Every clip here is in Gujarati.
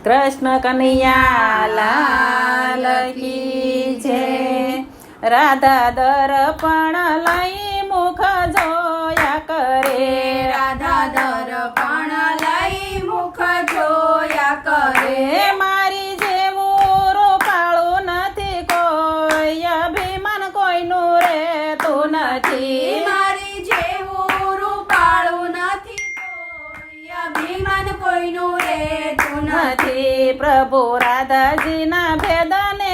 કૃષ્ણ કનૈયા લાલ કી જય। રાધા દર્પણ લઈ મુખ જોયા કરે, રાધા દર્પણ લઈ મુખ જોયા કરે। મારી જેવું રૂપાળું નથી કોઈ, અભિમાન કોઈનું રેતું નથી। મારી જેવું રૂપાળું નથી કોઈ, અભિમાન કોઈનું રેતું નથી। પ્રભુ રાધાજીના ભેદને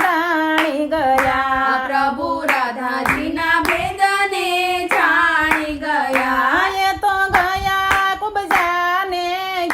જાણી ગયા, પ્રભુ રાધાજીના ભેદને જાણી ગયા। એ તો ગયા કુબજાને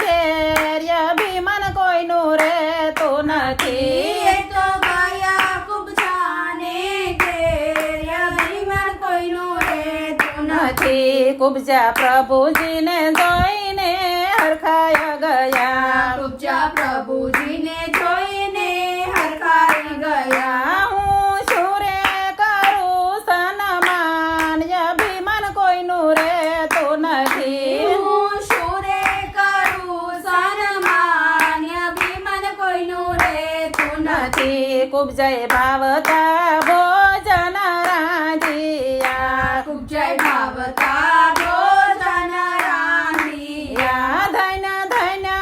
ઘેર, અભિમાન કોઈનું રેતું નથી। એ તો ગયા કુબજાને ઘેર, અભિમાન કોઈનું રેતું નથી। કુબજા પ્રભુજીને જોઈને હરખાયા ગયા, કુબજા પ્રભુજીને જોઈને હરખાઈ ગયા। હું શું રે કરું સન્માન, અભિમાન કોઈનું રેતું નથી। હું શું રે કરું સન્માન, અભિમાન કોઈનું રેતું નથી। કુબજાએ ભાવતા ભોજન રાંધિયા, કુબજય ભાવતા ભોજન રાંધિયા। ધન્ય ધન્ય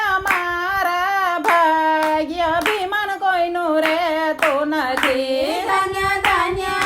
અમારા ભાગ્ય, અભિમાન કોઈનું રેતું નથી। ધન્ય ધન્ય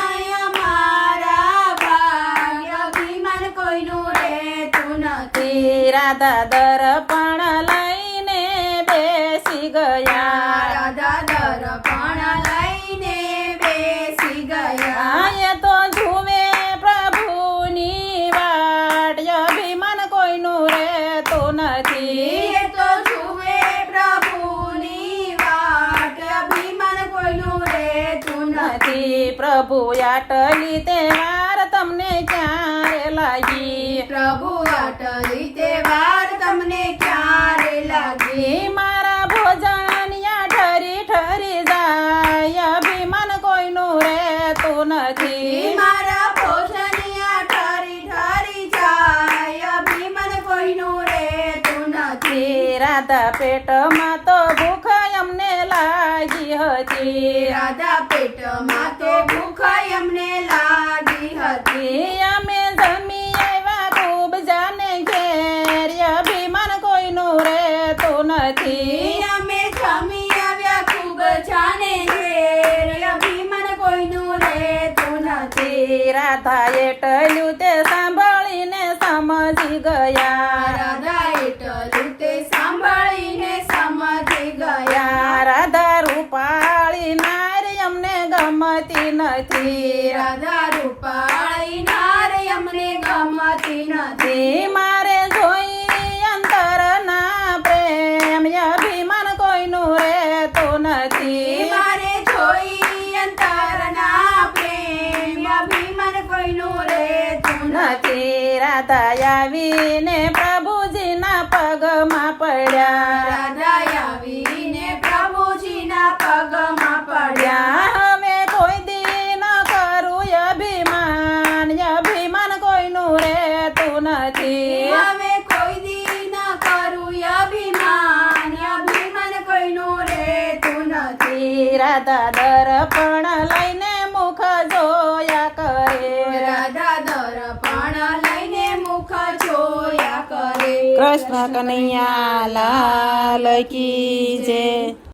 અમારા ભાગ્ય, અભિમાન કોઈનું રેતું નથી। રાધા દર્પણ લઈને બેસી ગયા, રાધા દર્પણ લઈને બેસી ગયા। એ તો જુએ પ્રભુની વાટ, અભિમાન કોઈનું રેતું નથી। એ તો જુએ પ્રભુની વાટ, અભિમાન કોઈનું રેતું નથી। પ્રભુ આટલી તહેવાર તમને ક્યારે લાગી, પ્રભુ આટલી તહેવાર તમને ક્યારે લાગી। મારા ભોજન યા ઠરી ઠરી જાય, અભિમાન કોઈનું રેતું નથી। મારા ભોજનિયા ઠરી ઠરી જાય, અભિમાન કોઈનું રેતું નથી। રાધા પેટમાં તો ભૂખ અમને લાગી હતી, રાધા પેટમાં તો ભૂખ અમને લાગી હતી। અમે જમી આવ્યા ખૂબ જાને ઘેર, અભિમાન કોઈનું રેતું નથી। અમે જમી આવ્યા ખૂબ જાને ઘેર, અભિમાન કોઈનું રેતું નથી। રાધા એટલું તે સાંભળીને સમજી ગયા, રાધા એટલું તે સાંભળીને સમજી ગયા। રાધા રૂપાળી નારી અમને ગમતી નથી। રાધા રૂપાળી નારી અમને ગમતી નથી। મારે જોઈ અંતરના પ્રેમ, અભિમાન કોઈનું રેતું નથી। મારે જોઈ અંતરના પ્રેમ, અભિમાન કોઈનું રેતું નથી। રાધા આવીને પ્રભુજીના પગમાં પડ્યા, રાધા આવીને પ્રભુજીના પગમાં પડ્યા। હવે કોઈ દી ન કરું અભિમાન, અભિમાન કોઈનું રેતું નથી। હવે કોઈ દી ન કરું અભિમાન, અભિમાન કોઈનું રેતું નથી। રાધા દર્પણ લઈને મુખ જોયા કરે, રાધા દર્પણ લઈને મુખ જોયા કરે। કૃષ્ણ કનૈયા લાલ કી જય।